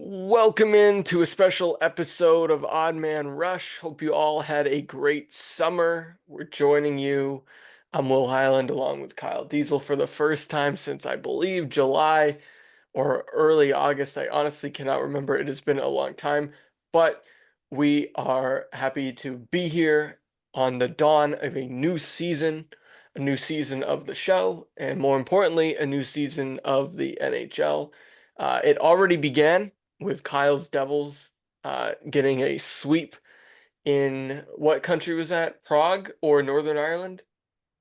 Welcome into a special episode of Odd Man Rush. Hope you all had a great summer. We're joining you. I'm Will Highland along with Kyle Diezel for the first time since I believe July or early August. I honestly cannot remember. It has been a long time, but we are happy to be here on the dawn of a new season of the show, and more importantly, a new season of the NHL. It already began with Kyle's Devils getting a sweep in what country was that? Prague or Northern Ireland?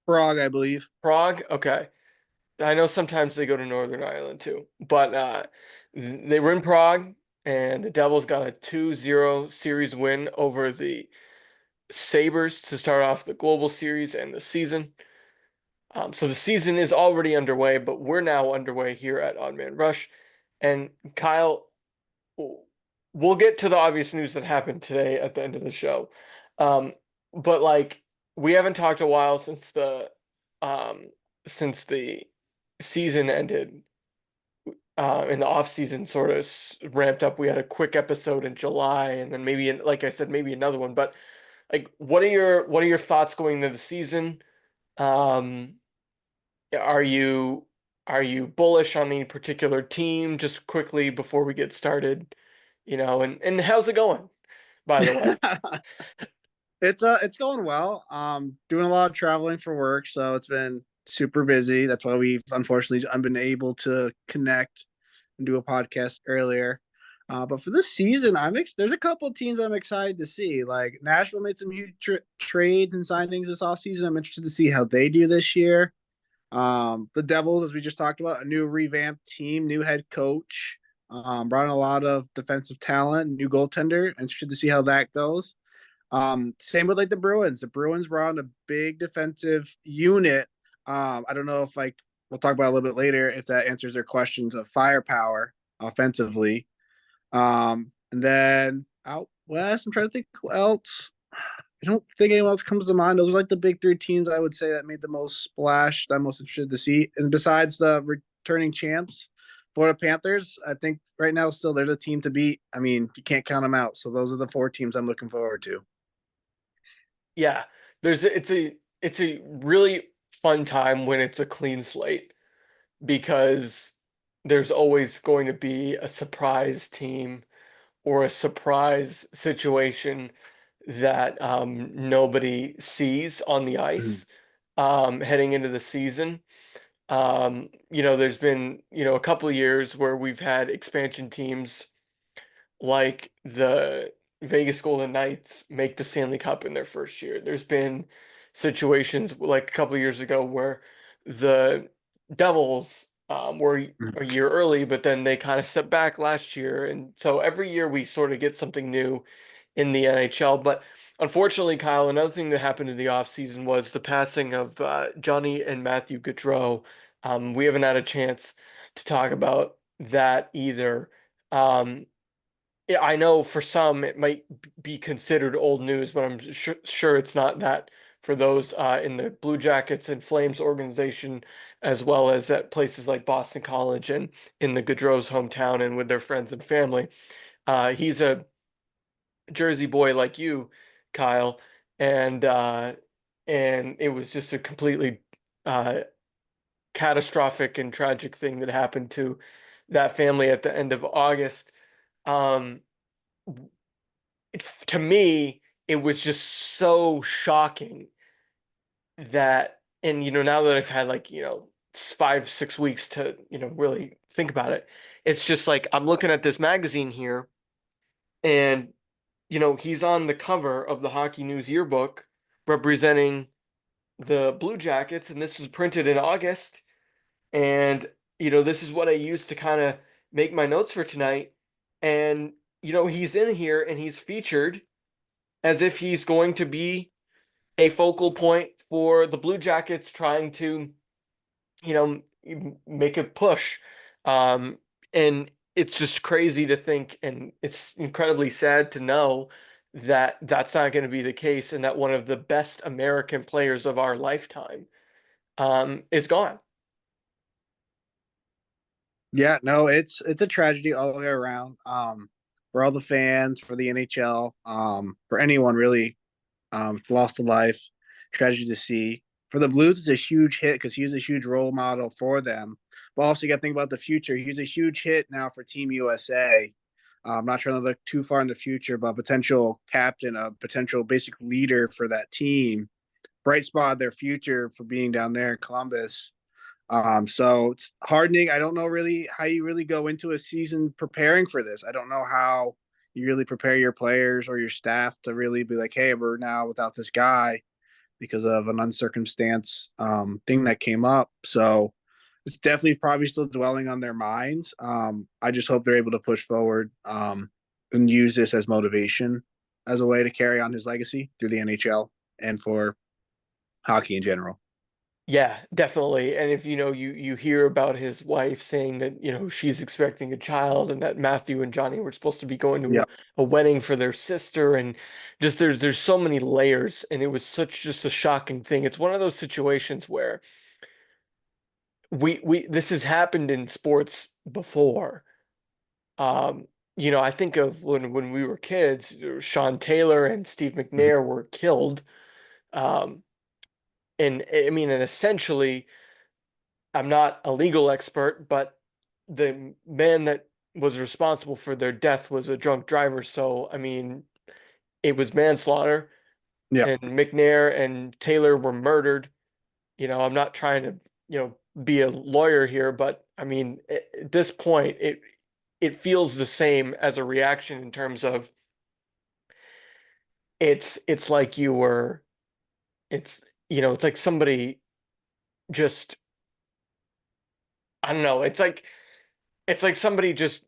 Frog, I believe. Prague? Okay. I know sometimes they go to Northern Ireland too, but they were in Prague, and the Devils got a 2-0 series win over the Sabres to start off the Global Series and the season. So the season is already underway, but we're now underway here at Odd Man Rush. And Kyle, we'll get to the obvious news that happened today at the end of the show. Um, but like we haven't talked a while um since the season ended. In the off season sort of ramped up. We had a quick episode in July, and then maybe like I said, maybe another one. But like, what are your thoughts going into the season? Um, are you are you bullish on any particular team? Just quickly before we get started, and how's it going, by the way? It's going well. Doing a lot of traveling for work, so it's been super busy. That's why we've unfortunately been able to connect and do a podcast earlier. But for this season, there's a couple of teams I'm excited to see. Like Nashville made some huge trades and signings this offseason. I'm interested to see how they do this year. The Devils, as we just talked about, a new revamped team, new head coach, brought in a lot of defensive talent, new goaltender. Interested to see how that goes. Same with like the Bruins. The Bruins brought in a big defensive unit. I don't know if like we'll talk about a little bit later if that answers their questions of firepower offensively. And then out west, I'm trying to think who else. I don't think anyone else comes to mind. Those are like the big three teams I would say that made the most splash that I'm most interested to see. And besides the returning champs, Florida Panthers, I think right now still they're the team to beat. I mean, you can't count them out. So those are the four teams I'm looking forward to. Yeah, it's a really fun time when it's a clean slate because there's always going to be a surprise team or a surprise situation that nobody sees on the Mhm. ice heading into the season. There's been, a couple of years where we've had expansion teams like the Vegas Golden Knights make the Stanley Cup in their first year. There's been situations like a couple of years ago where the Devils were a year early, but then they kind of stepped back last year. And so every year we sort of get something new in the NHL. But unfortunately, Kyle, another thing that happened in the offseason was the passing of Johnny and Matthew Gaudreau. We haven't had a chance to talk about that either. Um, yeah, I know for some it might be considered old news, but I'm sure it's not that for those in the Blue Jackets and Flames organization, as well as at places like Boston College and in the Gaudreau's hometown and with their friends and family. He's a Jersey boy like you, Kyle, and and it was just a completely uh, catastrophic and tragic thing that happened to that family at the end of August. Um, to me, it was just so shocking that, and now that I've had like, 5, 6 weeks to, really think about it, it's just like I'm looking at this magazine here and, he's on the cover of the Hockey News yearbook representing the Blue Jackets, and this was printed in August. And, this is what I used to kind of make my notes for tonight. And, he's in here and he's featured as if he's going to be a focal point for the Blue Jackets trying to, make a push. Um, and it's just crazy to think, and it's incredibly sad to know that that's not going to be the case, and that one of the best American players of our lifetime is gone. Yeah, no, it's a tragedy all the way around. For all the fans, for the NHL, for anyone really, lost a life. Tragedy to see. For the Blues, it's a huge hit because he's a huge role model for them. But also, you got to think about the future. He's a huge hit now for Team USA. I'm not trying to look too far in the future, but potential captain, a potential basic leader for that team. Bright spot of their future for being down there in Columbus. So it's hardening. I don't know really how you really go into a season preparing for this. I don't know how you really prepare your players or your staff to really be like, hey, we're now without this guy because of an uncircumstance thing that came up. So it's definitely probably still dwelling on their minds. I just hope they're able to push forward and use this as motivation as a way to carry on his legacy through the NHL and for hockey in general. Yeah, definitely. And if you hear about his wife saying that, she's expecting a child and that Matthew and Johnny were supposed to be going to Yeah. a wedding for their sister, and just there's so many layers, and it was such just a shocking thing. It's one of those situations where we this has happened in sports before. Um, I think of when we were kids, Sean Taylor and Steve Mhm. McNair were killed. Um, and I mean, and essentially I'm not a legal expert, but the man that was responsible for their death was a drunk driver. So, I mean, it was manslaughter, Yeah. and McNair and Taylor were murdered. I'm not trying to, be a lawyer here, but I mean, at this point, it feels the same as a reaction in terms of it's like you were it's it's like somebody just I don't know, it's like somebody just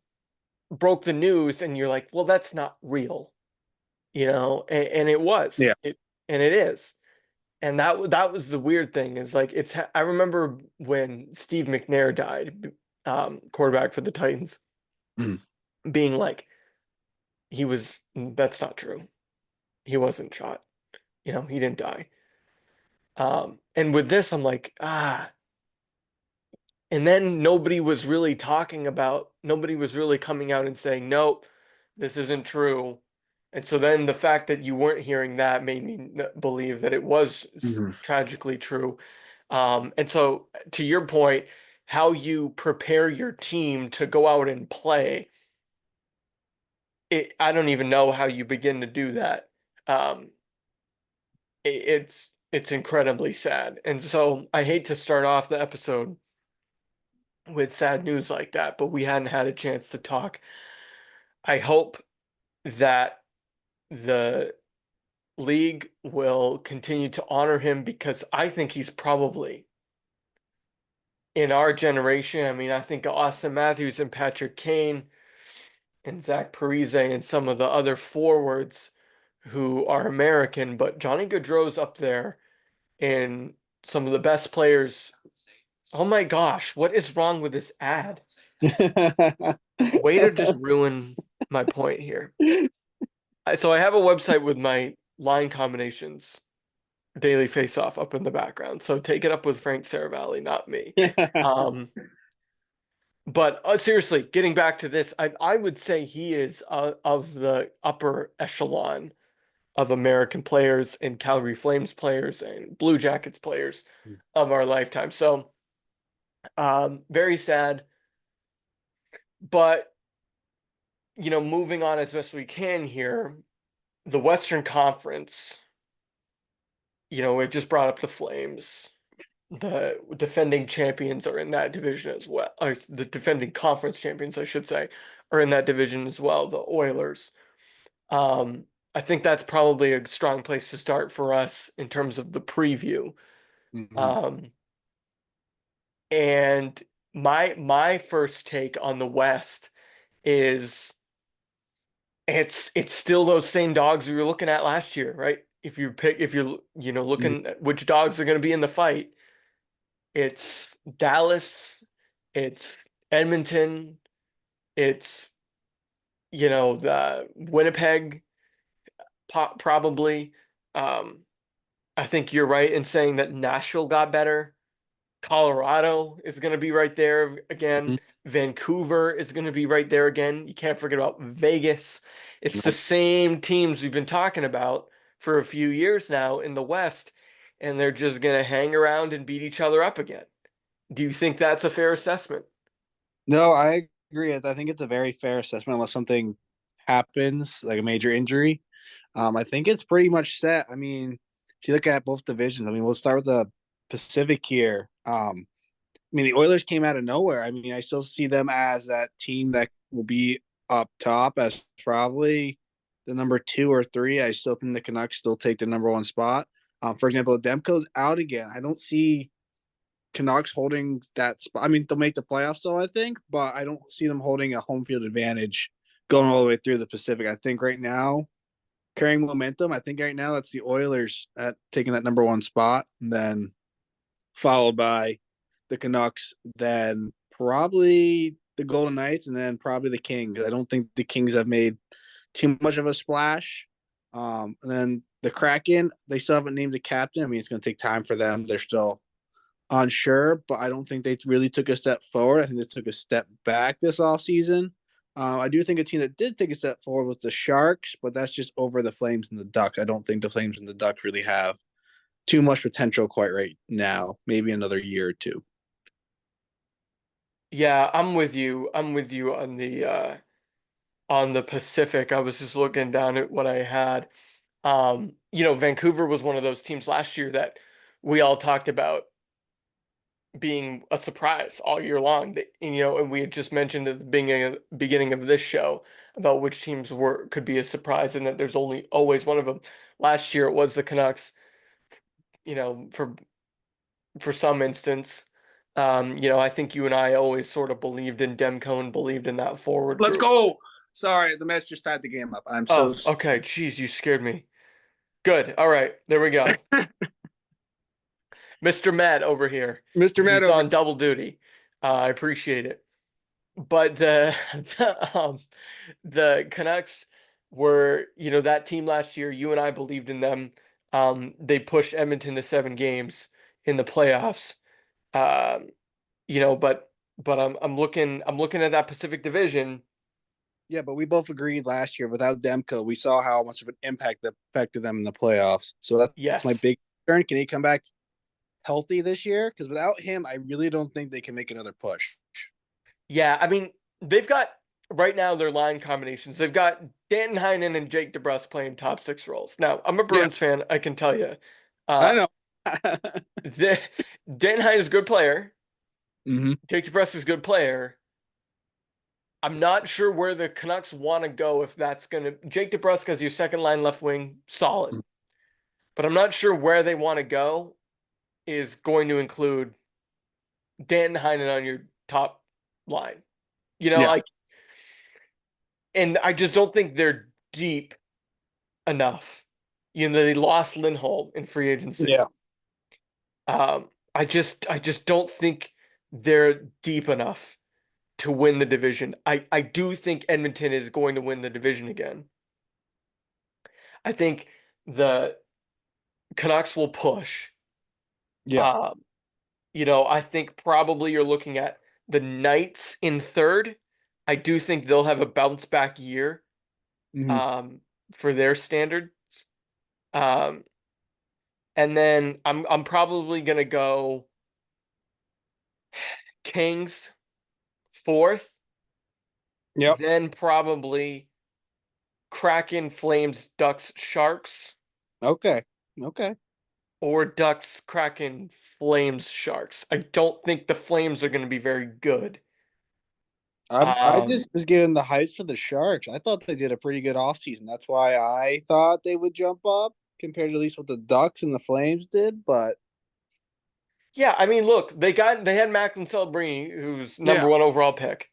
broke the news and you're like, well, that's not real, and it was Yeah. it and it is. And that was the weird thing is like I remember when Steve McNair died, quarterback for the Titans, Mhm. being like, that's not true. He wasn't shot. He didn't die. And with this, I'm like, and then nobody was really coming out and saying, nope, this isn't true. And so then the fact that you weren't hearing that made me believe that it was Mhm. tragically true. And so to your point, how you prepare your team to go out and play, I don't even know how you begin to do that. Um, it's incredibly sad. And so I hate to start off the episode with sad news like that, but we hadn't had a chance to talk. I hope that the league will continue to honor him because I think he's probably in our generation. I mean, I think Austin Matthews and Patrick Kane and Zach Parise and some of the other forwards who are American, but Johnny Gaudreau's up there in some of the best players. Oh my gosh, what is wrong with this ad? Way to just ruin my point here. So I have a website with my line combinations daily face off up in the background. So take it up with Frank Saravalli, not me. Um, but seriously, getting back to this, I would say he is of the upper echelon of American players and Calgary Flames players and Blue Jackets players of our lifetime. So very sad, but moving on as best we can here, the Western Conference, we've just brought up the Flames. The defending champions are in that division as well. Or the defending conference champions, I should say, are in that division as well, the Oilers. Um, I think that's probably a strong place to start for us in terms of the preview. Mhm. Um, and my first take on the West is it's still those same dogs we were looking at last year, right? If you're looking at which dogs are going to be in the fight, it's Dallas, it's Edmonton, it's the Winnipeg probably. Um, I think you're right in saying that Nashville got better. Colorado is going to be right there again. Mhm. Vancouver is going to be right there again. You can't forget about Vegas. It's the Nope. same teams we've been talking about for a few years now in the West, and they're just going to hang around and beat each other up again. Do you think that's a fair assessment? No, I agree. I think it's a very fair assessment unless something happens, like a major injury. I think it's pretty much set. I mean, if you look at both divisions, I mean, we'll start with the Pacific here. I mean, the Oilers came out of nowhere. I mean, I still see them as that team that will be up top as probably the number 2 or 3. I still think the Canucks still take the number 1 spot. For example, Demko's out again. I don't see Canucks holding that spot. I mean, they'll make the playoffs, though, I think, but I don't see them holding a home field advantage going all the way through the Pacific. I think right now, carrying momentum, I think right now that's the Oilers at taking that number 1 spot, and then followed by the Canucks, then probably the Golden Knights, and then probably the Kings. I don't think the Kings have made too much of a splash. And then the Kraken, they still haven't named a captain. I mean, it's going to take time for them. They're still unsure, but I don't think they really took a step forward. I think they took a step back this offseason. I do think a team that did take a step forward was the Sharks, but that's just over the Flames and the Ducks. I don't think the Flames and the Ducks really have too much potential quite right now. Maybe another year or two. Yeah, I'm with you. I'm with you on the Pacific. I was just looking down at what I had. Vancouver was one of those teams last year that we all talked about being a surprise all year long. And we had just mentioned at the beginning of this show about which teams were could be a surprise and that there's only always one of them. Last year it was the Canucks, for some instance. I think you and I always sort of believed in Demko and believed in that forward Let's group. go. Sorry, the Mets just tied the game up. I'm so Oh, okay. Jeez, you scared me. Good. All right. There we go. Mr. Matt over here. Mr. Met He's over. on double duty. I appreciate it. But the Canucks were, that team last year. You and I believed in them. They pushed Edmonton to 7 games in the playoffs. Um, but I'm looking at that Pacific Division. Yeah, but we both agreed last year without Demko, we saw how much of an impact that affected them in the playoffs. So that's my Yes. big concern. Can he come back healthy this year? Because without him, I really don't think they can make another push. Yeah, I mean, they've got right now their line combinations. They've got Danton Heinen and Jake DeBrusk playing top six roles. Now, I'm a Yeah, Bruins fan, I can tell you. I Uh, know. the, Danton Heinen is a good player. Mm-hmm. Jake DeBrusk is a good player. I'm not sure where the Canucks want to go if that's going to. Jake DeBrusk as your second line left wing, solid. But I'm not sure where they want to go is going to include Danton Heinen on your top line. Yeah, Like, and I just don't think they're deep enough. They lost Lindholm in free agency. yeah, I just don't think they're deep enough to win the division. I do think Edmonton is going to win the division again. I think the Canucks will push. yeah. Um, I think probably you're looking at the Knights in third. I do think they'll have a bounce back year Mm-hmm. um, for their standards. Um, and then I'm probably gonna go Kings fourth, Yep. then probably Kraken, Flames, Ducks, Sharks, Okay. Okay. or Ducks, Kraken, Flames, Sharks. I don't think the Flames are gonna be very good. I Um, just was given the hype for the Sharks. I thought they did a pretty good offseason. That's why I thought they would jump up compared to at least what the Ducks and the Flames did. But yeah, I mean, look, they had Max and Celebrini, who's yeah, number one overall pick.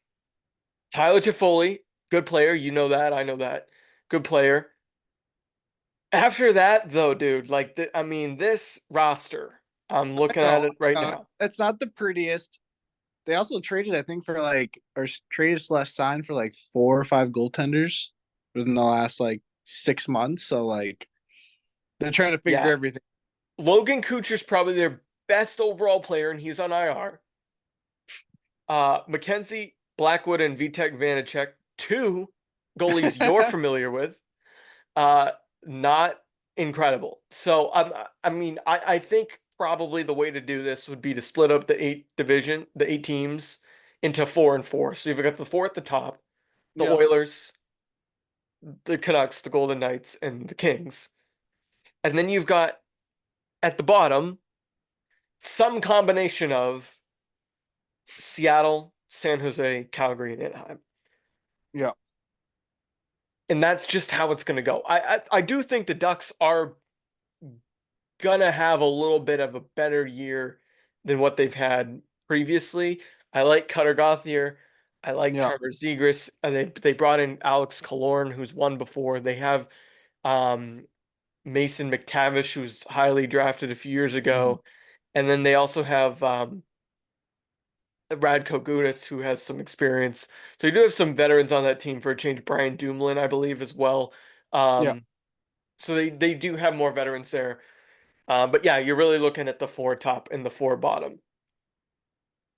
Tyler Toffoli, good player. You know that. I know that. Good player. After that, though, dude, like, I mean, this roster, I'm looking at no, it right now. it's not the prettiest. They also traded, I think, for like or traded slash signed for like 4 or 5 goaltenders within the last like 6 months. So like they're trying to figure Yeah. everything. Logan Kucher's probably their best overall player, and he's on IR. Mackenzie Blackwood and Vitek Vanacek, two goalies you're familiar with, not incredible. So I mean, I think probably the way to do this would be to split up the 8 teams into 4 and 4. So you've got the four at the top, the Yep. Oilers, the Canucks, the Golden Knights, and the Kings. And then you've got at the bottom some combination of Seattle, San Jose, Calgary, and Anaheim. Yep. And that's just how it's going to go. I do think the Ducks are gonna have a little bit of a better year than what they've had previously. I like Cutter Gauthier. I like Yep. Trevor Zegras. And they brought in Alex Killorn, who's won before. They have um, Mason McTavish, who's highly drafted a few years Mhm. ago. And then they also have Radko Gudas, who has some experience. So you do have some veterans on that team for a change. Brian Dumoulin, I believe, as well. Yep. So they do have more veterans there. But yeah, you're really looking at the four top and the four bottom.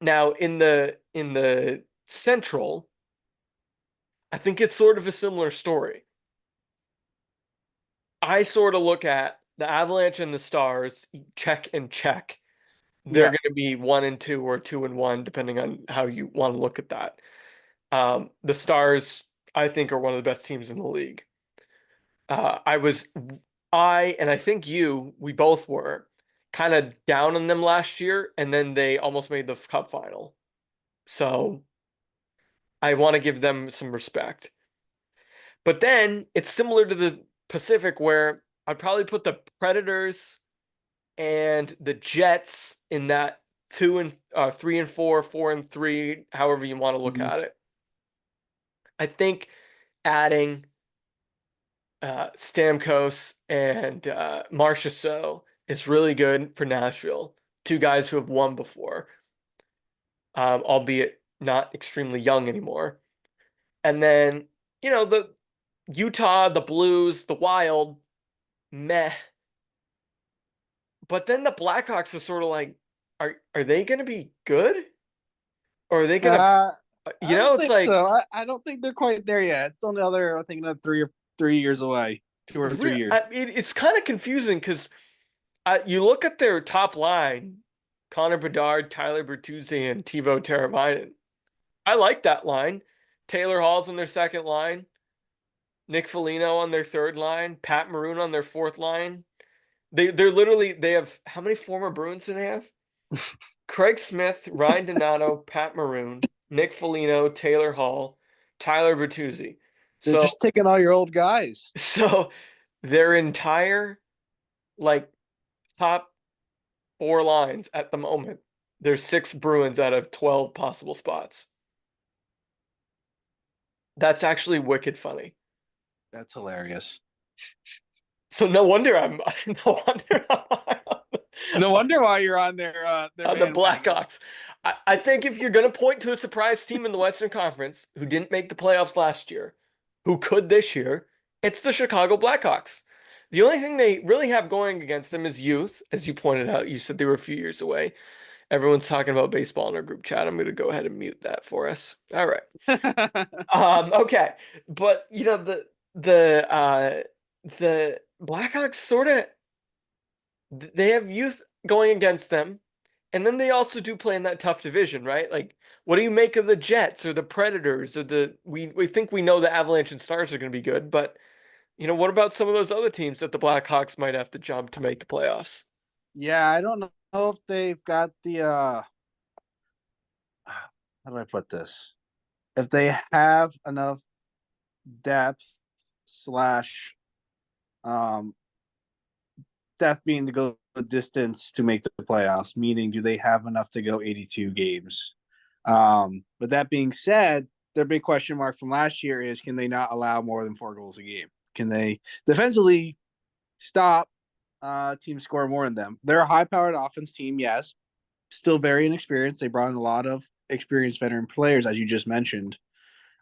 Now in the Central, I think it's sort of a similar story. I sort of look at the Avalanche and the Stars, check and check. They're Yep. going to be 1 and 2 or 2 and 1, depending on how you want to look at that. The Stars, I think, are one of the best teams in the league. Uh, I was, and I think we both were kind of down on them last year, and then they almost made the cup final. So I want to give them some respect. But then it's similar to the Pacific where I'd probably put the Predators and the Jets in that 3 and 4, 4 and 3, however you want to look Mhm. at it. I think adding Stamkos and Marchessault is really good for Nashville. Two guys who have won before, albeit not extremely young anymore. And then, the Utah, the Blues, the Wild, meh. But then the Blackhawks are sort of like, are they going to be good? Or are they going to, Uh, I don't it's think like, so. I don't think they're quite there yet. It's still another, I think, another 3 years away, 2 or 3 years. it's kind of confusing because you look at their top line, Connor Bedard, Tyler Bertuzzi, and Teuvo Teravainen. I like that line. Taylor Hall's on their second line. Nick Foligno on their third line. Pat Maroon on their fourth line. They have how many former Bruins do they have? Craig Smith, Ryan Donato, Pat Maroon, Nick Foligno, Taylor Hall, Tyler Bertuzzi. They're So just taking all your old guys. so their entire like top four lines at the moment. There's 6 Bruins out of 12 possible spots. That's actually wicked funny. That's hilarious. So no wonder I'm no wonder I'm No wonder why you're on their on the bandwagon. Blackhawks. I think if you're going to point to a surprise team in the Western Conference who didn't make the playoffs last year, who could this year, it's the Chicago Blackhawks. The only thing they really have going against them is youth, as you pointed out. You said they were a few years away. Everyone's talking about baseball in our group chat. I'm going to go ahead and mute that for us. All right. Okay. But the Blackhawks sort of they have youth going against them, and then they also do play in that tough division, right? Like, what do you make of the Jets or the Predators or we think we know the Avalanche and Stars are going to be good, but what about some of those other teams that the Blackhawks might have to jump to make the playoffs? Yeah, I don't know if they've got the how do I put this? If they have enough depth slash um depth being to go the distance to make the playoffs, meaning do they have enough to go 82 games? But that being said, their big question mark from last year is can they not allow more than 4 goals a game? Can they defensively stop teams score more than them? They're a high powered offense team, yes. Still very inexperienced. They brought in a lot of experienced veteran players, as you just mentioned.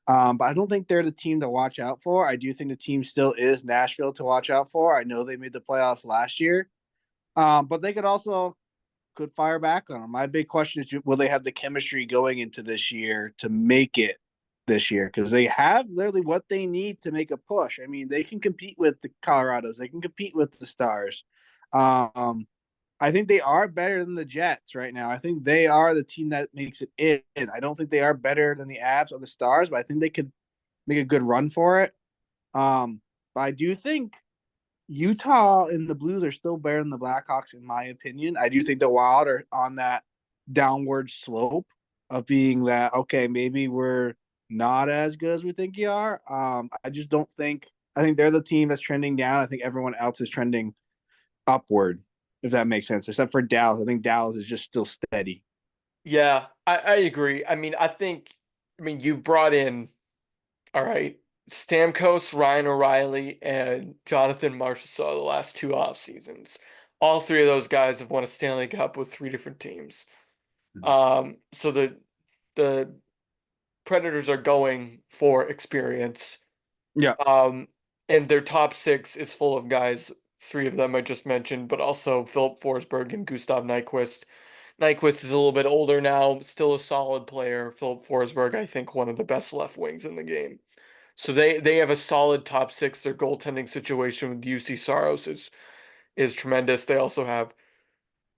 But I don't think they're the team to watch out for. I do think the team still is Nashville to watch out for. I know they made the playoffs last year, but they could also could fire back on them. My big question is, will they have the chemistry going into this year to make it this year? Because they have literally what they need to make a push. I mean, they can compete with the Colorados. They can compete with the Stars. Um, I think they are better than the Jets right now. I think they are the team that makes it in. I don't think they are better than the Avs or the Stars, but I think they could make a good run for it. But I do think Utah and the Blues are still better than the Blackhawks, in my opinion. I do think the Wild are on that downward slope of being that, okay, maybe we're not as good as we think you are. I just don't think, I think they're the team that's trending down. I think everyone else is trending upward, if that makes sense, except for Dallas. I think Dallas is just still steady. Yeah, I agree. I mean, you've brought in, all right, Stamkos, Ryan O'Reilly, and Jonathan Marchessault the last two off seasons. All three of those guys have won a Stanley Cup with three different teams. So the Predators are going for experience. Yeah. Um, and their top six is full of guys, three of them I just mentioned, but also Philip Forsberg and Gustav Nyquist. Nyquist is a little bit older now, still a solid player. Philip Forsberg, I think, one of the best left wings in the game. So they have a solid top six. Their goaltending situation with UC Saros is tremendous. They also have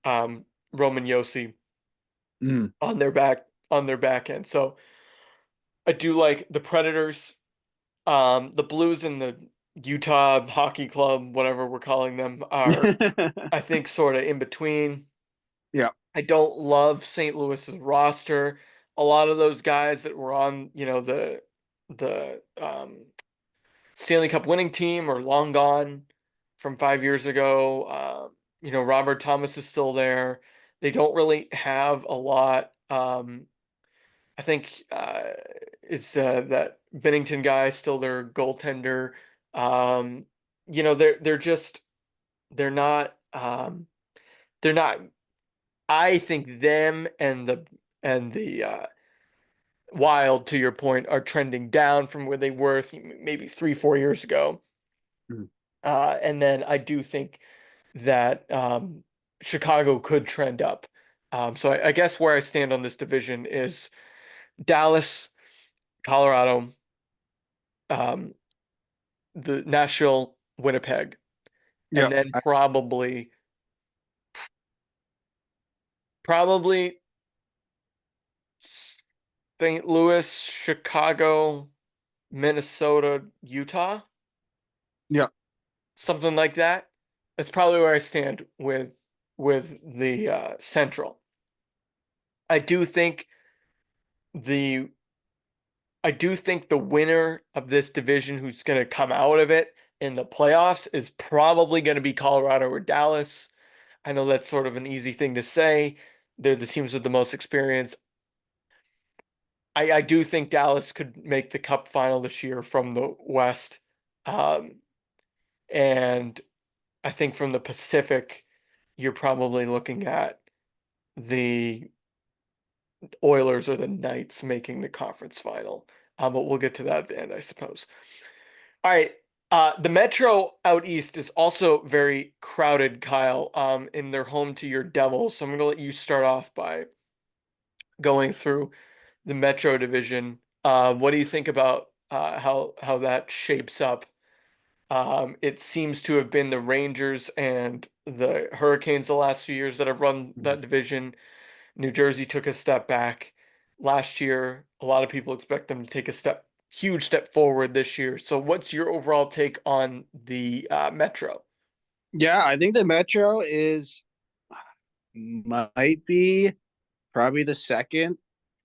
Roman Yossi Mm. on their back end. So I do like the Predators. The Blues and the Utah Hockey Club, whatever we're calling them, are I think sort of in between. Yeah. I don't love St. Louis's roster. A lot of those guys that were on, the Stanley Cup winning team are long gone from 5 years ago. Robert Thomas is still there. They don't really have a lot. I think it's that Bennington guy still their goaltender. Um, they're just they're not they're not. I think them and the Wild, to your point, are trending down from where they were maybe 3 4 years ago. Mm. And then I do think that Chicago could trend up. So I guess where I stand on this division is Dallas, Colorado, um, the Nashville, Winnipeg, Yeah. and then probably St. Louis, Chicago, Minnesota, Utah, Yeah. something like that. That's probably where I stand with the Central. I do think the I do think the winner of this division who's going to come out of it in the playoffs is probably going to be Colorado or Dallas. I know that's sort of an easy thing to say. They're the teams with the most experience. I do think Dallas could make the cup final this year from the West. Um, and I think from the Pacific, you're probably looking at the Oilers or the Knights making the conference final. But we'll get to that at the end, I suppose. All right. The Metro out east is also very crowded, Kyle, in their home to your Devils. So I'm going to let you start off by going through the Metro division. What do you think about how that shapes up? It seems to have been the Rangers and the Hurricanes the last few years that have run Mm. that division. New Jersey took a step back last year. A lot of people expect them to take a huge step forward this year. So, what's your overall take on the Metro? Yeah, I think the Metro is might be probably the second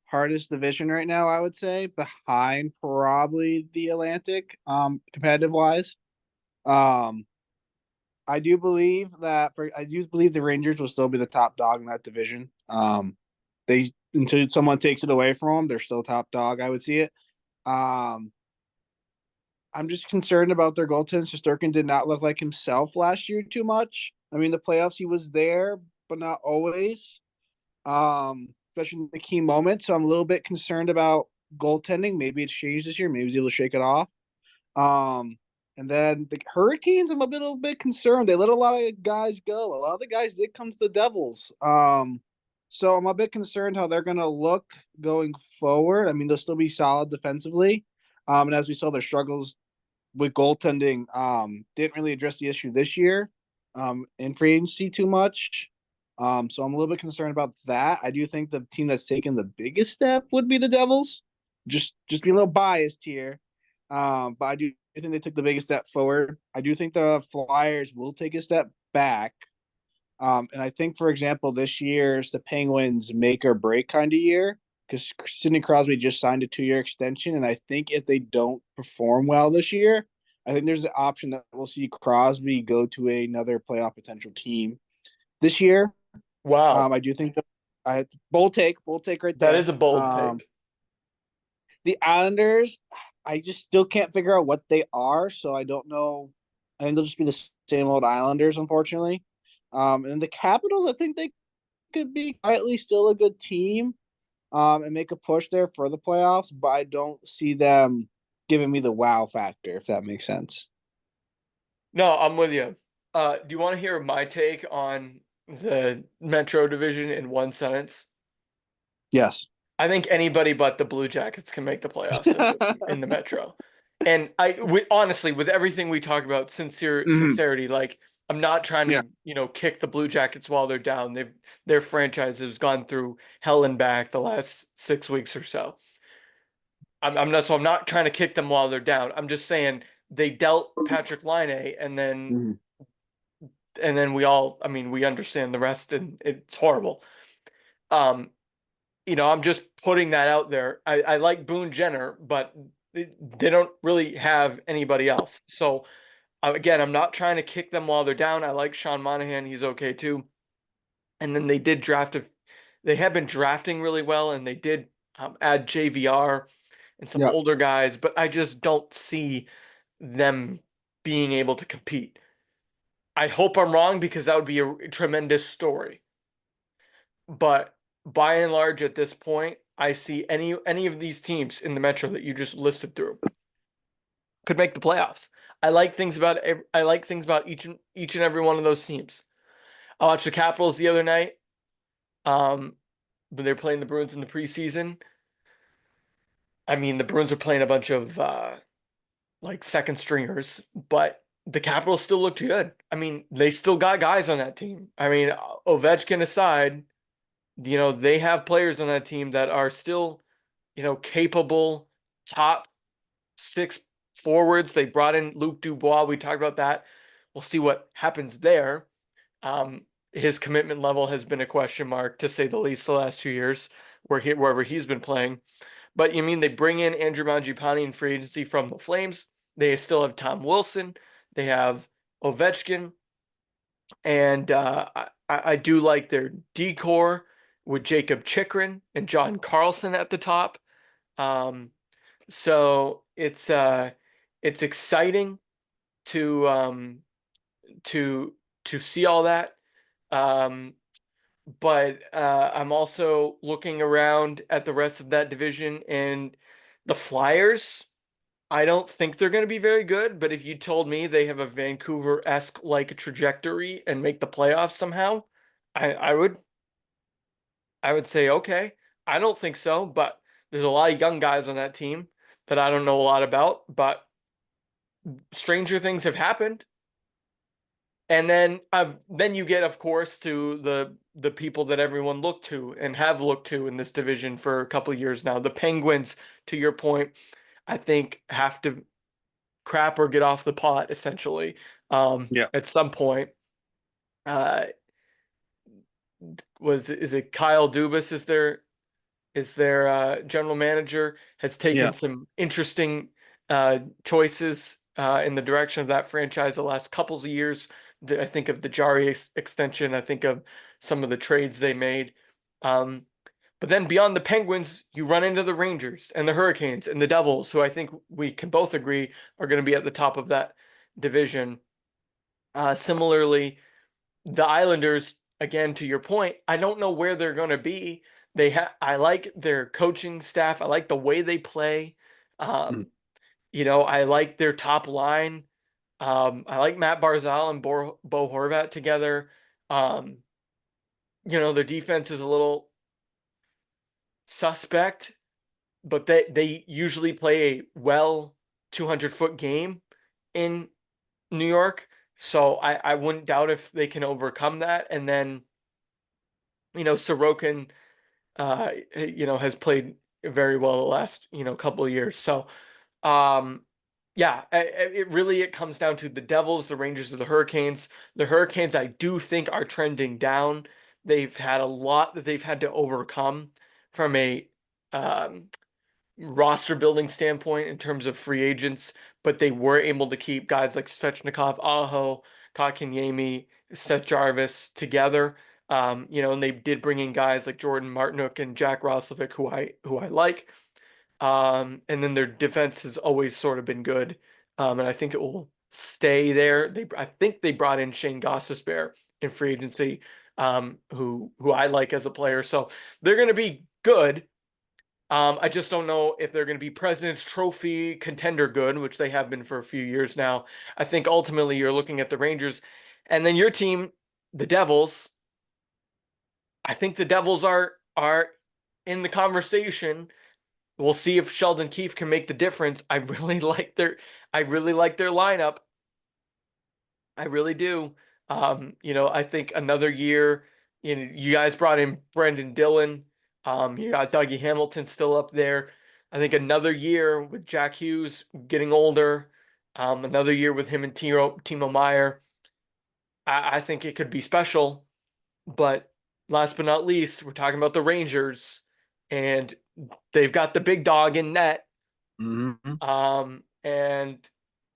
hardest division right now, I would say, behind probably the Atlantic, competitive wise. Um, I do believe the Rangers will still be the top dog in that division. They until someone takes it away from them, they're still top dog. I would see it. Um, I'm just concerned about their goaltender. Shesterkin did not look like himself last year too much. I mean, the playoffs he was there, but not always. Especially in the key moments. So I'm a little bit concerned about goaltending. Maybe it's changed this year. Maybe he's able to shake it off. Um, And then the Hurricanes, I'm a little bit concerned. They let a lot of guys go. A lot of the guys did come to the Devils. So I'm a bit concerned how they're going to look going forward. I mean, they'll still be solid defensively. And as we saw, their struggles with goaltending didn't really address the issue this year in free agency too much. So I'm a little bit concerned about that. I do think the team that's taken the biggest step would be the Devils. Just be a little biased here, but I do think they took the biggest step forward. I do think the Flyers will take a step back. And I think, for example, this year's the Penguins make or break kind of year because Sidney Crosby just signed a 2-year extension. And I think if they don't perform well this year, I think there's the option that we'll see Crosby go to another playoff potential team this year. Wow, I do think that I bold take right that there. is a bold take. The Islanders, I just still can't figure out what they are, so I don't know. I think they'll just be the same old Islanders, unfortunately. And the Capitals, I think they could be quietly still a good team, and make a push there for the playoffs, but I don't see them giving me the wow factor, if that makes sense. No, I'm with you. Do you want to hear my take on the Metro division in one sentence? Yes. I think anybody but the Blue Jackets can make the playoffs in the Metro. And honestly, with everything we talk about, Mhm. sincerity, like I'm not trying Yeah. to, kick the Blue Jackets while they're down. Their franchise has gone through hell and back the last 6 weeks or so. I'm not trying to kick them while they're down. I'm just saying they dealt Patrick Laine, Mhm. and then we understand the rest, and it's horrible. Um, I'm just putting that out there. I like Boone Jenner, but they don't really have anybody else. So again, I'm not trying to kick them while they're down. I like Sean Monahan; he's okay too. And then they have been drafting really well, and they did add JVR and some Yeah. older guys, but I just don't see them being able to compete. I hope I'm wrong because that would be a tremendous story. But by and large, at this point, I see any of these teams in the Metro that you just listed through could make the playoffs. I like things about each and every one of those teams. I watched the Capitals the other night. Um, when they're playing the Bruins in the preseason. I mean, the Bruins are playing a bunch of like second stringers, but the Capitals still looked good. I mean, they still got guys on that team. I mean, Ovechkin aside, they have players on that team that are still, capable top six forwards. They brought in Luke Dubois. We talked about that. We'll see what happens there. His commitment level has been a question mark, to say the least, the last 2 years, wherever he's been playing. But you mean they bring in Andrew Mangiapane in free agency from the Flames? They still have Tom Wilson. They have Ovechkin, and I do like their decor with Jacob Chikrin and John Carlson at the top. Um, so it's exciting to to see all that. Um, but I'm also looking around at the rest of that division, and the Flyers. I don't think they're going to be very good, but if you told me they have a Vancouver-esque like trajectory and make the playoffs somehow, I would say okay. I don't think so, but there's a lot of young guys on that team that I don't know a lot about, but stranger things have happened. And then you get, of course, to the people that everyone looked to and have looked to in this division for a couple of years now. The Penguins, to your point, I think have to crap or get off the pot essentially Yeah. at some point. Uh, is it Kyle Dubas is their general manager, has Yeah. taken some interesting choices in the direction of that franchise the last couple of years. I think of the Jari extension. I think of some of the trades they made. Um, but then beyond the Penguins, you run into the Rangers and the Hurricanes and the Devils, who I think we can both agree are going to be at the top of that division. Similarly, the Islanders, again, to your point, I don't know where they're going to be. I like their coaching staff. I like the way they play. Mhm. I like their top line. I like Matt Barzal and Bo Horvat together. Um, their defense is a little suspect, but they usually play a well 200-foot game in New York. So I wouldn't doubt if they can overcome that. And then, Sorokin, has played very well the last, couple of years. So, um, yeah, it comes down to the Devils, the Rangers, or the Hurricanes. The Hurricanes, I do think, are trending down. They've had a lot that they've had to overcome from a um, roster building standpoint in terms of free agents, but they were able to keep guys like Svechnikov, Aho, Kotkaniemi, Seth Jarvis together. And they did bring in guys like Jordan Martinook and Jack Roslovic, who I like. And then their defense has always sort of been good. And I think it will stay there. I think they brought in Shane Gostisbehere in free agency, who I like as a player. So they're going to be good. I just don't know if they're going to be President's Trophy contender good, which they have been for a few years now. I think ultimately you're looking at the Rangers, and then your team, the Devils. I think the Devils are in the conversation. We'll see if Sheldon Keefe can make the difference. I really like their lineup. I really do. I think another year, you guys brought in Brendan Dillon. You got Dougie Hamilton still up there. I think another year with Jack Hughes getting older, another year with him and Timo Meyer. I think it could be special. But last but not least, we're talking about the Rangers, and they've got the big dog in net. Mm-hmm. And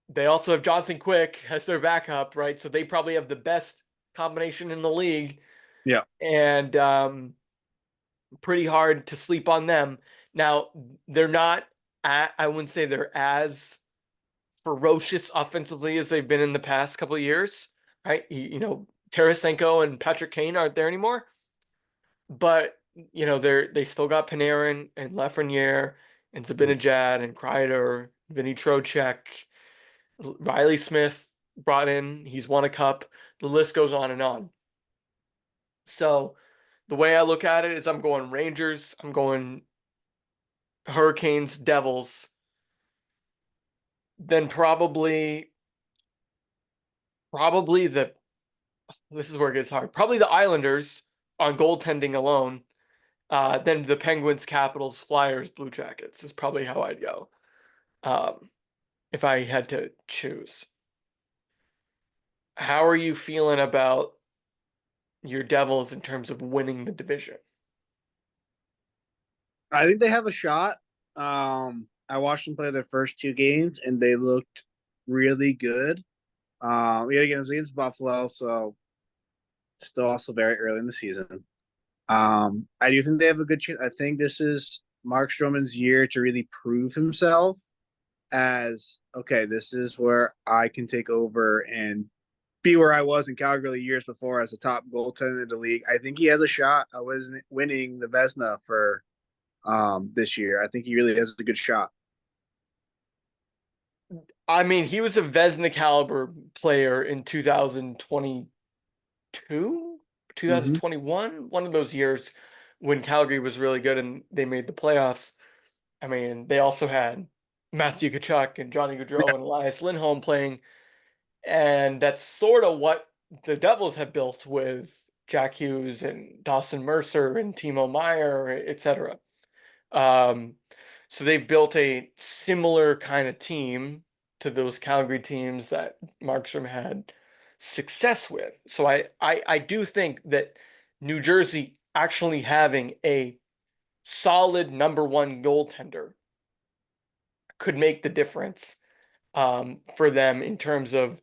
they also have Jonathan Quick as their backup, right? So they probably have the best combination in the league, Yeah. and pretty hard to sleep on them. Now, they're not I wouldn't say they're as ferocious offensively as they've been in the past couple of years, right? Tarasenko and Patrick Kane aren't there anymore, but they still got Panarin and Lafreniere and Zibanejad and Kreider, Vinny Trocheck, Riley Smith brought in. He's won a cup. The list goes on and on. So the way I look at it is I'm going Rangers, I'm going Hurricanes, Devils, then probably this is where it gets hard. Probably the Islanders on goaltending alone. Then the Penguins, Capitals, Flyers, Blue Jackets is probably how I'd go. Um, if I had to choose. How are you feeling about your Devils in terms of winning the division? I think they have a shot. I watched them play their first two games, and they looked really good. Yet again, it was against Buffalo, so still also very early in the season. I do think they have a good chance. I think this is Mark Stroman's year to really prove himself as okay. This is where I can take over and be where I was in Calgary years before as the top goaltender in the league. I think he has a shot. I was winning the Vesna for this year. I think he really has a good shot. I mean, he was a Vezina caliber player in 2022, Mm-hmm. 2021, one of those years when Calgary was really good and they made the playoffs. I mean, they also had Matthew Tkachuk and Johnny Gaudreau and Elias Lindholm playing, and that's sort of what the Devils have built with Jack Hughes and Dawson Mercer and Timo Meyer, etc. Um, so they've built a similar kind of team to those Calgary teams that Markstrom had success with. So I do think that New Jersey actually having a solid number one goaltender could make the difference for them in terms of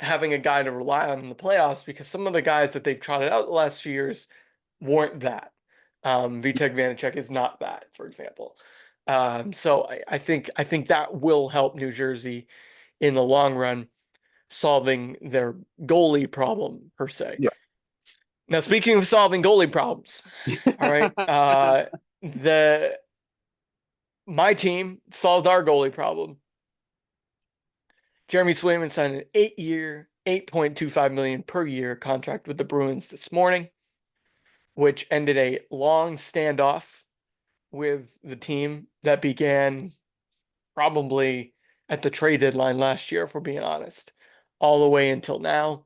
having a guy to rely on in the playoffs, because some of the guys that they've trotted out the last few years weren't that. Vitek Vanacek is not that, for example. So I think that will help New Jersey in the long run, solving their goalie problem per se. Yeah. Now, speaking of solving goalie problems, all right, the my team solved our goalie problem. Jeremy Swayman signed an 8-year, $8.25 million per year contract with the Bruins this morning, which ended a long standoff with the team that began probably at the trade deadline last year, if we're being honest, all the way until now.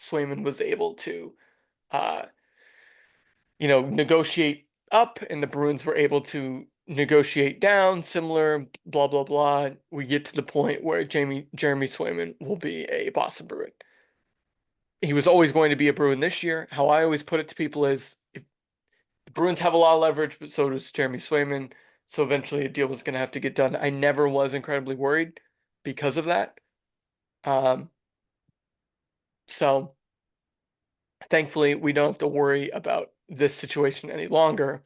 Swayman was able to, uh, negotiate up, and the Bruins were able to negotiate down. Similar, blah blah blah. We get to the point where Jeremy Swayman will be a Boston Bruin. He was always going to be a Bruin this year. How I always put it to people is, if the Bruins have a lot of leverage, but so does Jeremy Swayman. So eventually a deal was going to have to get done. I never was incredibly worried because of that. Um, so thankfully, we don't have to worry about this situation any longer.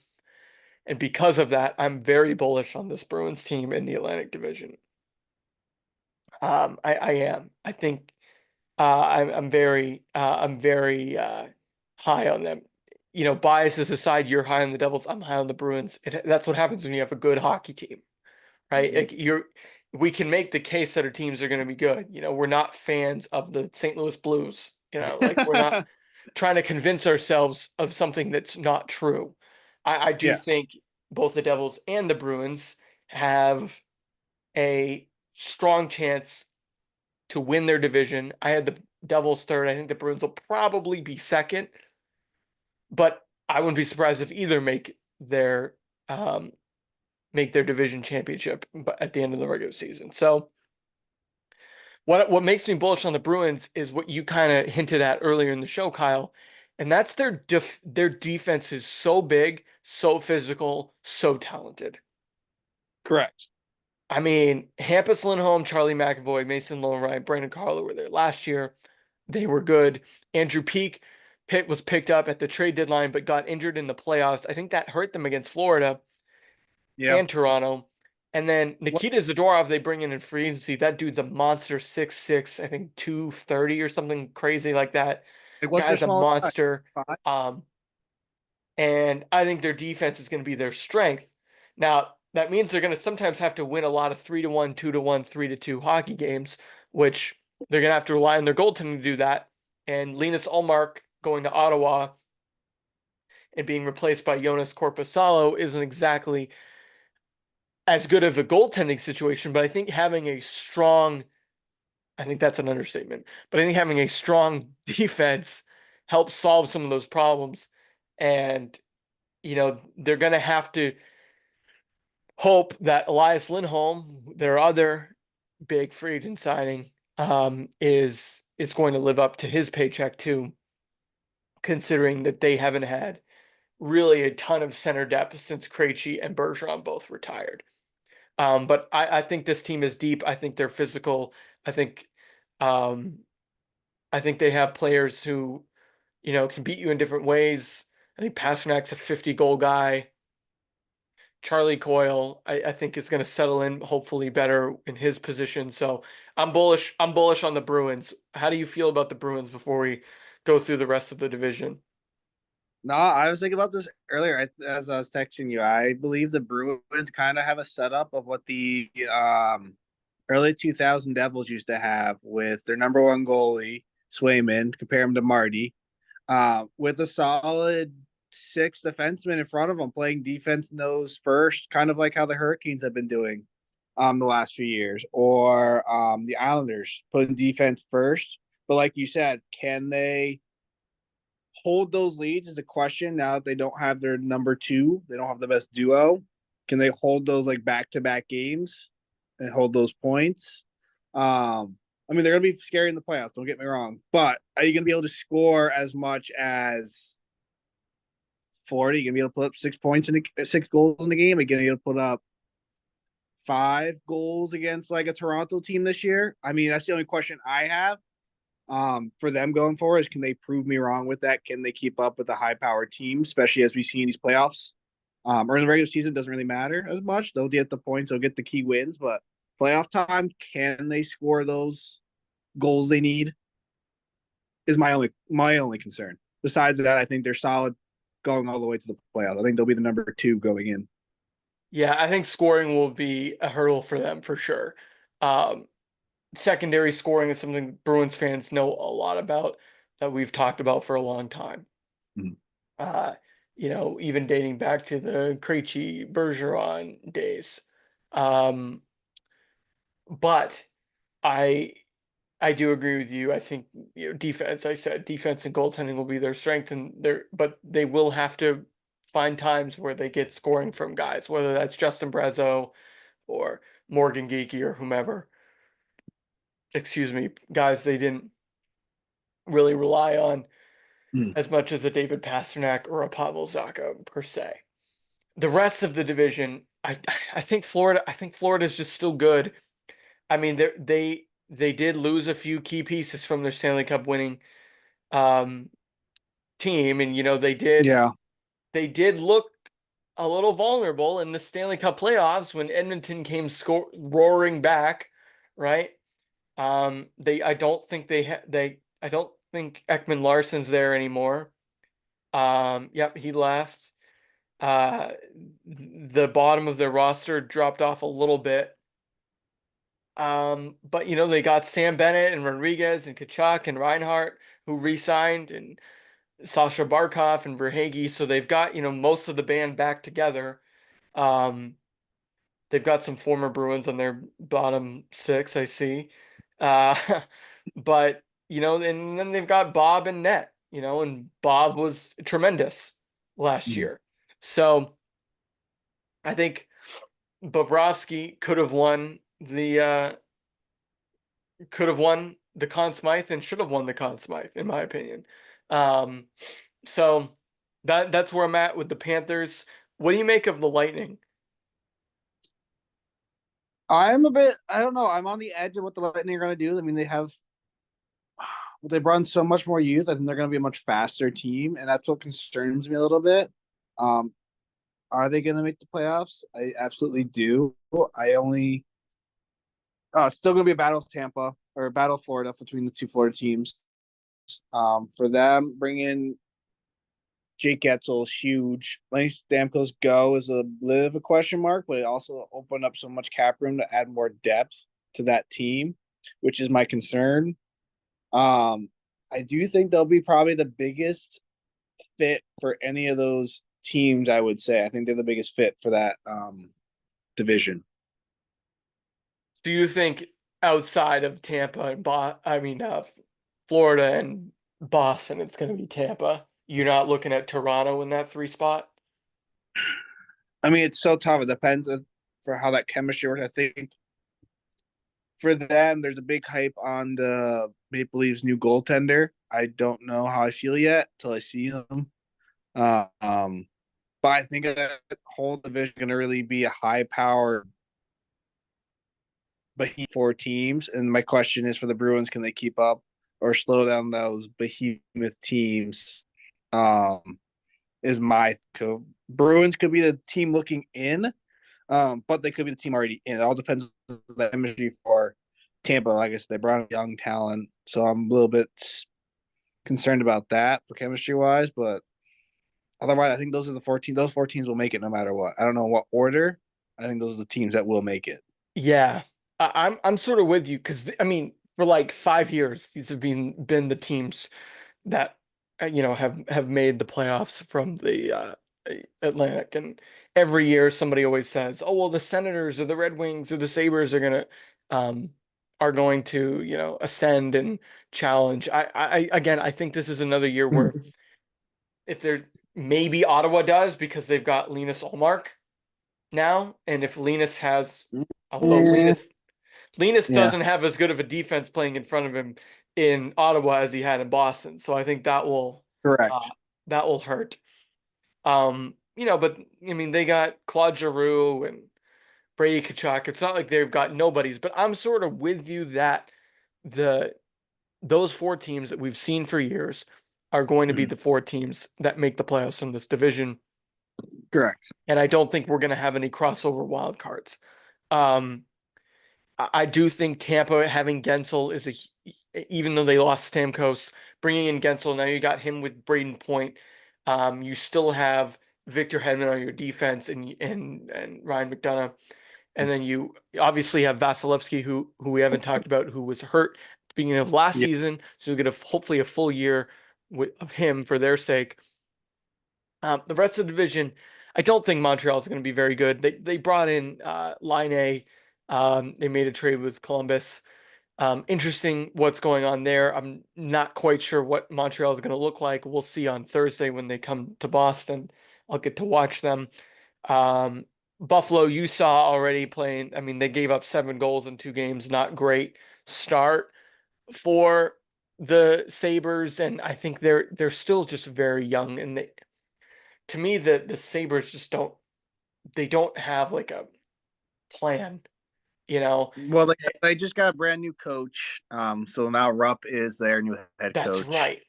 And because of that, I'm very bullish on this Bruins team in the Atlantic Division. I am. I think I'm very high on them. Biases aside, you're high on the Devils. I'm high on the Bruins. That's what happens when you have a good hockey team, right? Mhm. Like we can make the case that our teams are going to be good. We're not fans of the St. Louis Blues. Like we're not trying to convince ourselves of something that's not true. I do Yes, think both the Devils and the Bruins have a strong chance to win their division. I had the Devils third. I think the Bruins will probably be second, but I wouldn't be surprised if either um, make their division championship at the end of the regular season. So what makes me bullish on the Bruins is what you kind of hinted at earlier in the show, Kyle, and that's their defense is so big, so physical, so talented. correct. I mean, Hampus Lindholm, Charlie McAvoy, Mason Lowenreich, Brandon Carlo were there last year. They were good. Andrew Peak was picked up at the trade deadline, but got injured in the playoffs. I think that hurt them against Florida Yeah. and Toronto. And then What Nikita Zadorov, they bring in free agency. That dude's a monster, 6'6", I think 230 or something crazy like that. like what's their Guy's a smallest guy? monster. 5? Um, and I think their defense is going to be their strength. Now, that means they're going to sometimes have to win a lot of 3-1, 2-1, 3-2 hockey games, which they're going to have to rely on their goaltending to do that. And Linus Ullmark going to Ottawa and being replaced by Jonas Korpisalo isn't exactly as good of a goaltending situation, but I think I think that's an understatement, but I think having a strong defense helps solve some of those problems. And, they're going to have to hope that Elias Lindholm, their other big free agent signing, is going to live up to his paycheck too, considering that they haven't had really a ton of center depth since Krejci and Bergeron both retired. But I think this team is deep. I think they're physical. I think um, I think they have players who, can beat you in different ways. I think Pasternak's a 50-goal guy. Charlie Coyle, I think is going to settle in hopefully better in his position. So I'm bullish. I'm bullish on the Bruins. How do you feel about the Bruins before we go through the rest of the division? No, I was thinking about this earlier as I was texting you. I believe the Bruins kind of have a setup of what the early 2000 Devils used to have with their number one goalie, Swayman, compare him to Marty, with a solid six defensemen in front of him playing defense nose first, kind of like how the Hurricanes have been doing the last few years, or the Islanders putting defense first. But like you said, can they hold those leads is the question. Now that they don't have their number two, they don't have the best duo. Can they hold those like back to back games and hold those points? I mean, they're gonna be scary in the playoffs. Don't get me wrong, but are you gonna be able to score as much as Florida? You gonna be able to put up 6 points in 6 goals in the game? Are you gonna be able to put up 5 goals against like a Toronto team this year? I mean, that's the only question I have for them going forward is can they prove me wrong with that? Can they keep up with a high powered team, especially as we see in these playoffs? Or in the regular season, doesn't really matter as much. They'll get the points, they'll get the key wins, but playoff time, can they score those goals they need? Is my only concern. Besides that, I think they're solid going all the way to the playoffs. I think they'll be the number two going in. Yeah, I think scoring will be a hurdle for them for sure. Um, secondary scoring is something Bruins fans know a lot about, that we've talked about for a long time. Mhm. Uh, even dating back to the Krejci Bergeron days. Um, but I I do agree with you. I think, defense. I said defense and goaltending will be their strength, but they will have to find times where they get scoring from guys, whether that's Justin Brezzo or Morgan Geekie or whomever. Excuse me, guys they didn't really rely on Mm. as much as a David Pastrnak or a Pavel Zacha per se. The rest of the division, I think Florida. I think Florida's just still good. I mean, they did lose a few key pieces from their Stanley Cup winning um, team, and Yeah. they did look a little vulnerable in the Stanley Cup playoffs when Edmonton came roaring back, right? They I don't think they I don't think Ekman Larson's there anymore. Yep, he left. Uh, the bottom of their roster dropped off a little bit. But they got Sam Bennett and Rodriguez and Kachuk and Reinhardt who re-signed, and Sasha Barkov and Verhage, so they've got, most of the band back together. Um, they've got some former Bruins on their bottom six, I see. Uh, but and then they've got Bob and Net, and Bob was tremendous last Mm. year. So I think Bobrovsky could have won the Conn Smythe and should have won the Conn Smythe, in my opinion. Um, so that's where I'm at with the Panthers. What do you make of the Lightning? I'm a bit. I don't know. I'm on the edge of what the Lightning are going to do. I mean, they run so much more youth. I think they're going to be a much faster team, and that's what concerns me a little bit. Um, are they going to make the playoffs? I absolutely do. I only still going to be a battle of Tampa or a battle of Florida between the two Florida teams. For them, bringing Jake Getzel is huge. Lenny Stamkos go is a bit of a question mark, but it also opened up so much cap room to add more depth to that team, which is my concern. Um, I do think they'll be probably the biggest fit for any of those teams. I would say I think they're the biggest fit for that division. Do you think outside of Tampa and Florida and Boston, it's going to be Tampa? You're not looking at Toronto in that three spot? I mean, it's so tough. It depends for how that chemistry works. I think for them, there's a big hype on the Maple Leafs' new goaltender. I don't know how I feel yet till I see them. Uh, um, but I think that whole division is going to really be a high power four teams. And my question is for the Bruins, can they keep up or slow down those behemoth teams? Is my Bruins could be the team looking in, but they could be the team already in. It all depends on the chemistry for Tampa. Like I said, they brought a young talent, so I'm a little bit concerned about that for chemistry wise. But otherwise, I think those are the 14. Those 4 teams will make it no matter what. I don't know what order. I think those are the teams that will make it. Yeah, I'm sort of with you because I mean, for like 5 years, these have been the teams that have made the playoffs from the Atlantic, and every year somebody always says, "Oh well, the Senators or the Red Wings or the Sabres um are going to ascend and challenge." I again, I think this is another year where if there's maybe Ottawa does because they've got Linus Ullmark now, and if Linus has, although Eh, Linus yeah, doesn't have as good of a defense playing in front of him in Ottawa as he had in Boston. So I think correct. that will hurt. But I mean they got Claude Giroux and Brady Kachuk. It's not like they've got nobodies, but I'm sort of with you that the those 4 teams that we've seen for years are going to be Mhm. the 4 teams that make the playoffs in this division. Correct. And I don't think we're going to have any crossover wild cards. Um, I do think Tampa having Gensel is even though they lost Stamkos, bringing in Gensel, now you got him with Braden Point. You still have Victor Hedman on your defense and Ryan McDonough. And then you obviously have Vasilevsky, who we haven't talked about, who was hurt at the beginning of last Yeah. season. So you get hopefully a full year of him for their sake. The rest of the division, I don't think Montreal is going to be very good. They brought in Line A. They made a trade with Columbus. Interesting what's going on there. I'm not quite sure what Montreal is going to look like. We'll see on Thursday when they come to Boston. I'll get to watch them. Um, Buffalo, you saw already playing. I mean, they gave up 7 goals in 2 games. Not great start for the Sabres, and I think they're still just very young. And to me, the Sabres just don't have like a plan. You know, Well, they just got a brand new coach. So now Rupp is their new head that's coach. right.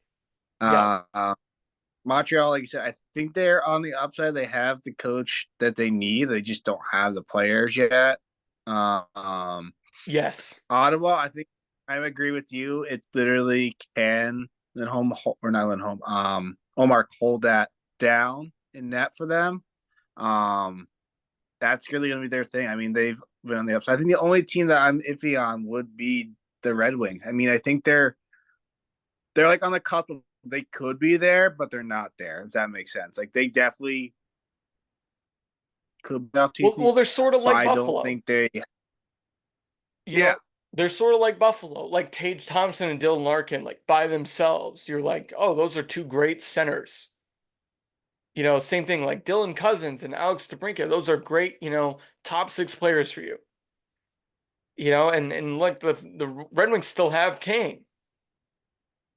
Yep. Uh, Montreal, like you said, I think they're on the upside. They have the coach that they need. They just don't have the players yet. Um, Yes. Ottawa, I think I agree with you. It's literally can Lindholm or not Lindholm. Omar hold that down in net for them. Um, that's really going to be their thing. I mean, they've been on the upside. I think the only team that I'm iffy on would be the Red Wings. I mean, I think they're like on the cusp of they could be there, but they're not there. If that makes sense, like they definitely could be off Well, TP, they're sort of but like I don't Buffalo. think they. You Yeah, know, they're sort of like Buffalo, like Tage Thompson and Dylan Larkin, like by themselves. You're like, oh, those are two great centers. Same thing like Dylan Cousins and Alex DeBrincat. Those are great, top 6 players for you. And like the Red Wings still have Kane.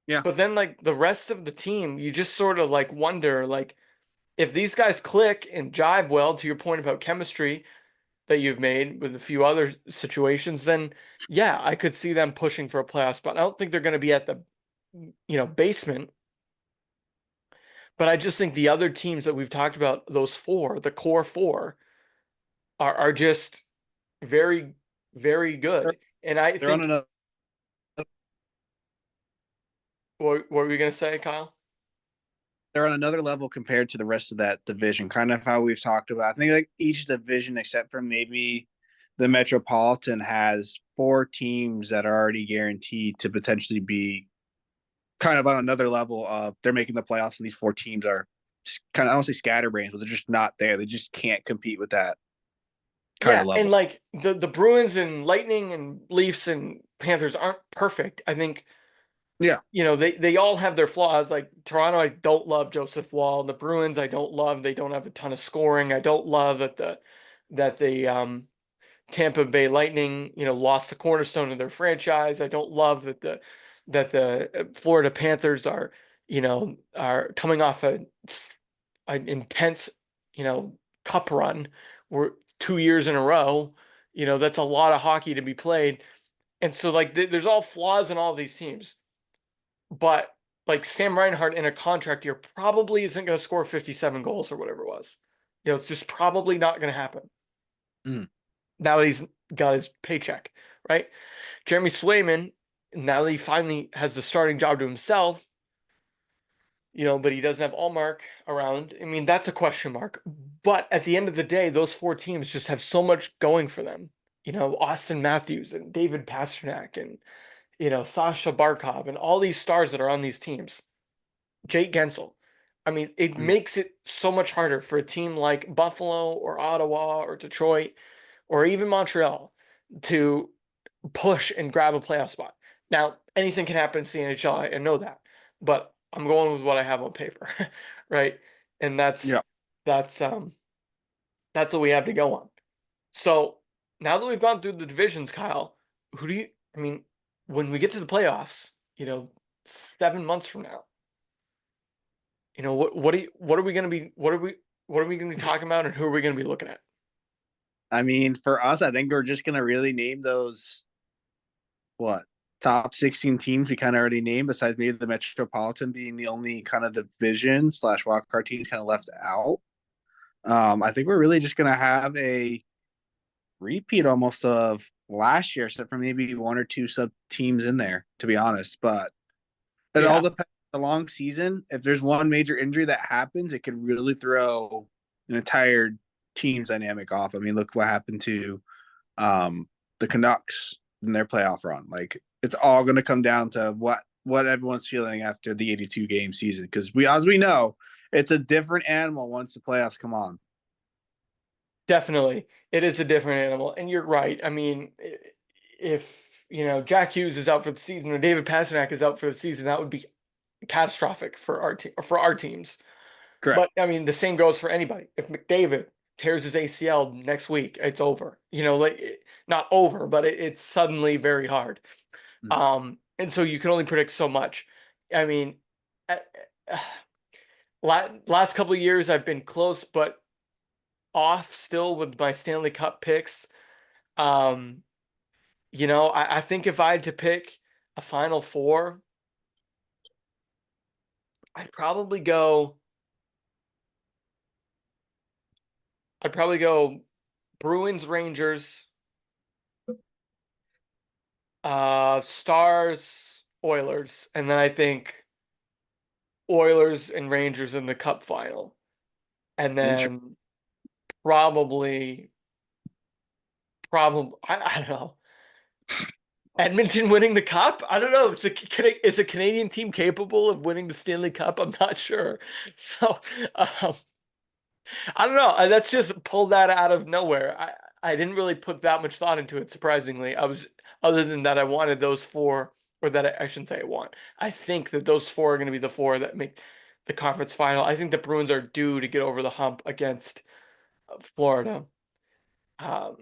yeah, But then like the rest of the team, you just sort of like wonder like if these guys click and jive well, to your point about chemistry that you've made with a few other situations, then yeah, I could see them pushing for a playoff spot. I don't think they're going to be at the basement, but I just think the other teams that we've talked about, those four, the core four, are just very, very they're, good. And I they're on think another. what were we going to say, Kyle? They're on another level compared to the rest of that division. Kind of how we've talked about. I think like each division, except for maybe the Metropolitan, has 4 teams that are already guaranteed to potentially be kind of on another level of they're making the playoffs, and these 4 teams are kind of I don't say scatterbrains, but they're just not there. They just can't compete with that kind Yeah, of and level. like the Bruins and Lightning and Leafs and Panthers aren't perfect. I think Yeah. they all have their flaws. Like Toronto, I don't love Joseph Wall. The Bruins, I don't love. They don't have a ton of scoring. I don't love that the Tampa Bay Lightning, lost the cornerstone of their franchise. I don't love that the Florida Panthers are coming off an intense, you know, cup run. We're 2 years in a row. That's a lot of hockey to be played. And so like there's all flaws in all these teams. But like Sam Reinhart in a contract year probably isn't going to score 57 goals or whatever it was. It's just probably not going to happen. Mm. Now that he's got his paycheck, right? Jeremy Swayman, now that he finally has the starting job to himself, but he doesn't have Allmark around. I mean, that's a question mark. But at the end of the day, those 4 teams just have so much going for them. Austin Matthews and David Pastrnak and, Sasha Barkov and all these stars that are on these teams. Jake Gensel. I mean, it Mm. makes it so much harder for a team like Buffalo or Ottawa or Detroit or even Montreal to push and grab a playoff spot. Now, anything can happen in the NHL, I know that, but I'm going with what I have on paper, right? And that's Yeah. that's um that's what we have to go on. So now that we've gone through the divisions, Kyle, who do you? I mean, when we get to the playoffs, 7 months from now, what are we going to be? What are we going to be talking about, and who are we going to be looking at? I mean, for us, I think we're just gonna really name those what top 16 teams we kind of already named, besides maybe the Metropolitan being the only kind of division slash wildcard teams kind of left out. I think we're really just gonna have a repeat almost of last year, except for maybe 1 or 2 sub teams in there, to be honest. But it all Yeah, depends on the long season. If there's one major injury that happens, it could really throw an entire team's dynamic off. I mean, look what happened to the Canucks in their playoff run. Like it's all going to come down to what everyone's feeling after the 82 game season because as we know, it's a different animal once the playoffs come on. Definitely, it is a different animal, and you're right. I mean, if Jack Hughes is out for the season or David Pastrnak is out for the season, that would be catastrophic for our team for our teams. Correct. But I mean, the same goes for anybody. If McDavid tears his ACL next week, it's over. Not over, but it's suddenly very hard. And so you can only predict so much. I mean, uh, uh, last couple of years I've been close, but off still with my Stanley Cup picks. Um, I think if I had to pick a Final Four, I'd probably go. I'd probably go Bruins, Rangers, Stars, Oilers, and then I think Oilers and Rangers in the Cup final, and Interesting. then probably, I don't know, Edmonton winning the Cup. I don't know. Is a Canadian team capable of winning the Stanley Cup? I'm not sure. So, um, I don't know. That's just pulled that out of nowhere. I didn't really put that much thought into it. Surprisingly, other than that I wanted those four, or that I shouldn't say I want. I think that those four are going to be the four that make the conference final. I think the Bruins are due to get over the hump against Florida. Um,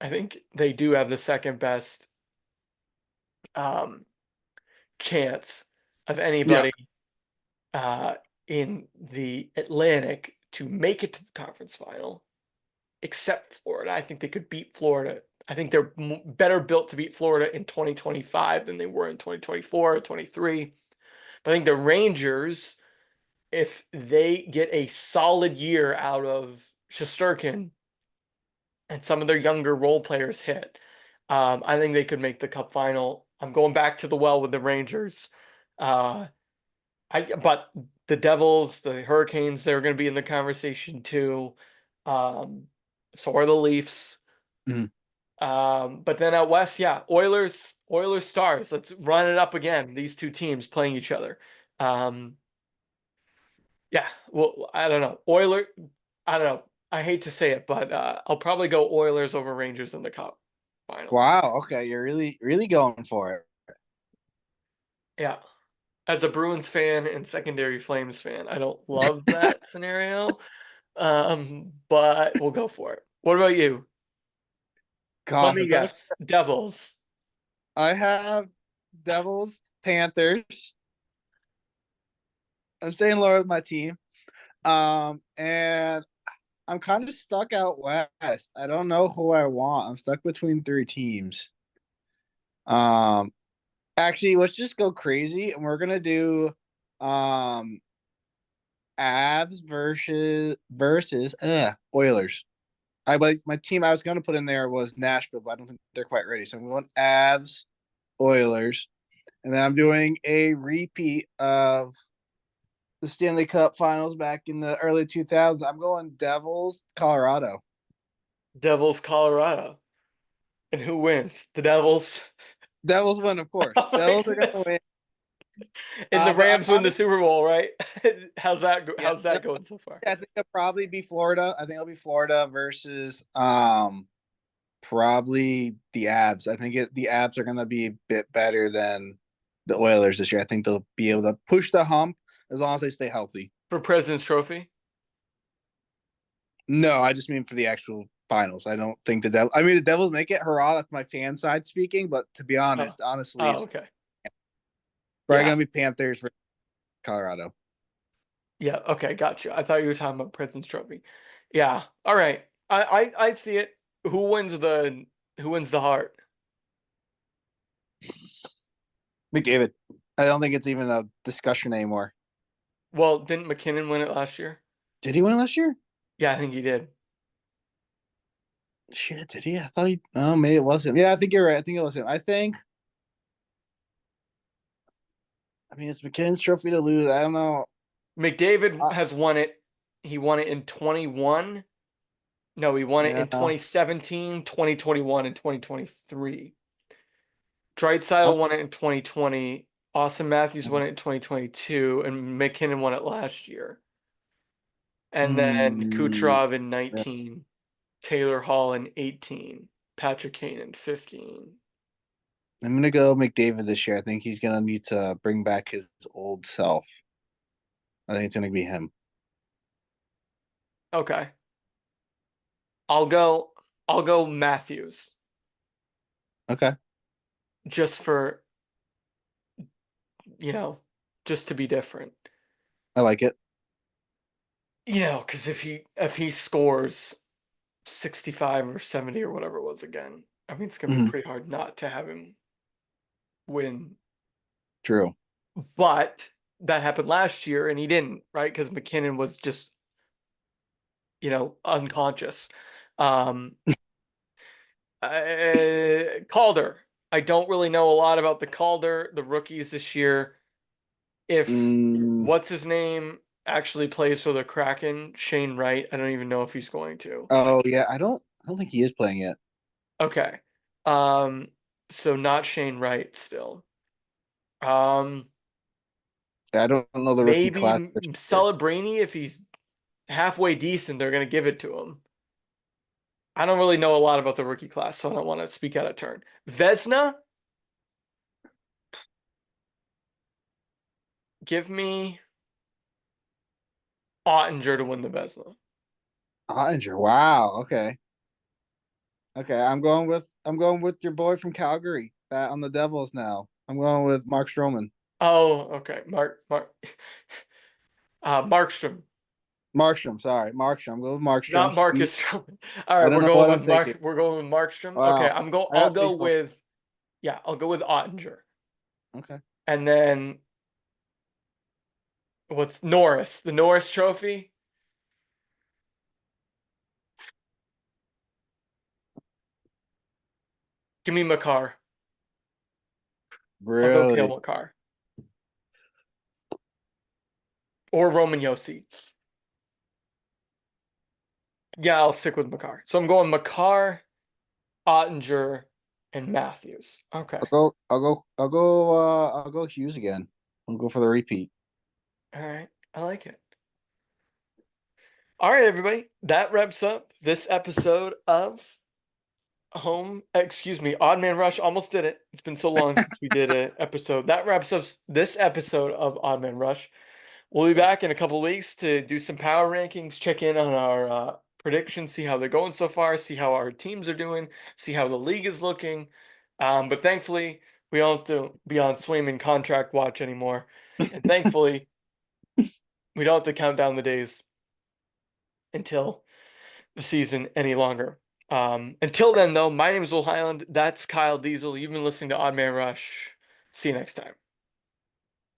I think they do have the second best um, chance of Yeah. anybody uh, in the Atlantic to make it to the conference final, except Florida. I think they could beat Florida. I think they're better built to beat Florida in 2025 than they were in 2024 or 23. But I think the Rangers, if they get a solid year out of Shesterkin and some of their younger role players hit, I think they could make the Cup final. I'm going back to the well with the Rangers. Uh, but the Devils, the Hurricanes, they're going to be in the conversation too. Um, so are the Leafs. Mhm. But then out west, yeah, Oilers, Stars. Let's run it up again. These two teams playing each other. Um, yeah, well, I don't know. I don't know. I hate to say it, but I'll probably go Oilers over Rangers in the Cup final. Wow. Okay, you're really really going for it. Yeah. As a Bruins fan and secondary Flames fan, I don't love that scenario. But we'll go for it. What about you? Let God, me if I'm guess. Devils. I have Devils, Panthers. I'm staying lower with my team. And I'm kind of stuck out west. I don't know who I want. I'm stuck between three teams. Um, actually, let's just go crazy, and we're gonna do um Avs versus Oilers. My team I was gonna put in there was Nashville, but I don't think they're quite ready. So I'm going Avs, Oilers, and then I'm doing a repeat of the Stanley Cup Finals back in the early 2000s. I'm going Devils, Colorado. Devils, Colorado. And who wins? The Devils. Devils win, of course. Oh my Devils are gonna goodness. win. And the But I'm Rams win the honest. Super Bowl, right? How's that Yeah, how's that going so far? I think it'll probably be Florida. I think it'll be Florida versus probably the Abs. I think the Abs are gonna be a bit better than the Oilers this year. I think they'll be able to push the hump as long as they stay healthy. For President's Trophy? No, I just mean for the actual finals. I don't think the Devil. I mean, the Devils make it. Hurrah! That's my fan side speaking. But to be Oh. honest, honestly, Oh, it's okay. probably Yeah. gonna be Panthers for Colorado. Yeah, okay, gotcha. I thought you were talking about President's Trophy. Yeah. All right. I see it. Who wins the heart? McDavid. I don't think it's even a discussion anymore. Well, didn't McKinnon win it last year? Did he win last year? Yeah, I think he did. Shit, did he? I thought he. Oh, maybe it was him. Yeah, I think you're right. I think it was him. I think. I mean, it's McKinnon's trophy to lose. I don't know. McDavid Uh, has won it. He won it in 21, No, he won it Yeah. in 2017, 2021, and 2023. Draisaitl Oh, won it in 2020. Austin Matthews won it in 2022, and McKinnon won it last year. And then mm, Kucherov in yeah. 19, Taylor Hall in 18, Patrick Kane in 15. I'm gonna go McDavid this year. I think he's gonna need to bring back his old self. I think it's gonna be him. Okay. I'll go Matthews Okay, just for, you know, just to be different. I like it. Because if he scores 65 or 70 or whatever it was again, I mean it's gonna be Mhm. pretty hard not to have him win. True. But that happened last year and he didn't, right? Because McKinnon was just, unconscious. Um Calder. I don't really know a lot about the rookies this year. If Mm, what's his name actually plays for the Kraken, Shane Wright, I don't even know if he's going to. oh yeah, I don't think he is playing yet. Okay. Um, so not Shane Wright still. Um, I don't know the rookie maybe class this year. Celebrini, if he's halfway decent, they're gonna give it to him. I don't really know a lot about the rookie class, so I don't want to speak out of turn. Vesna, give me Ottinger to win the Vesna. Ottinger. Wow. Okay. Okay. I'm going with your boy from Calgary. On the Devils now. I'm going with Mark Stroman. Oh, okay. Markstrom, Markstrom. Sorry, Markstrom. I'm going with not Markstrom. Marcus Stroman. All I right, don't we're know going what I'm with thinking. Mark. We're going with Markstrom. Okay, Wow. I I'll got go faith. with yeah. I'll go with Ottinger, Okay. and then what's Norris? The Norris Trophy. Give me Makar. I'll go Kale Really? Makar or Roman Yossi. Yeah, I'll stick with Makar. So I'm going Makar, Ottinger, and Matthews. Okay. I'll go Hughes again. I'll go for the repeat. All right. I like it. All right, everybody. That wraps up this episode of Odd Man Rush. Almost did it. It's been so long since we did an episode. That wraps up this episode of Odd Man Rush. We'll be back in a couple weeks to do some power rankings, check in on our predictions, see how they're going so far, see how our teams are doing, see how the league is looking. But thankfully, we don't have to be on Swayman contract watch anymore. And thankfully, we don't have to count down the days until the season any longer. Until then, though, my name is Will Highland. That's Kyle Diezel. You've been listening to Odd Man Rush. See you next time.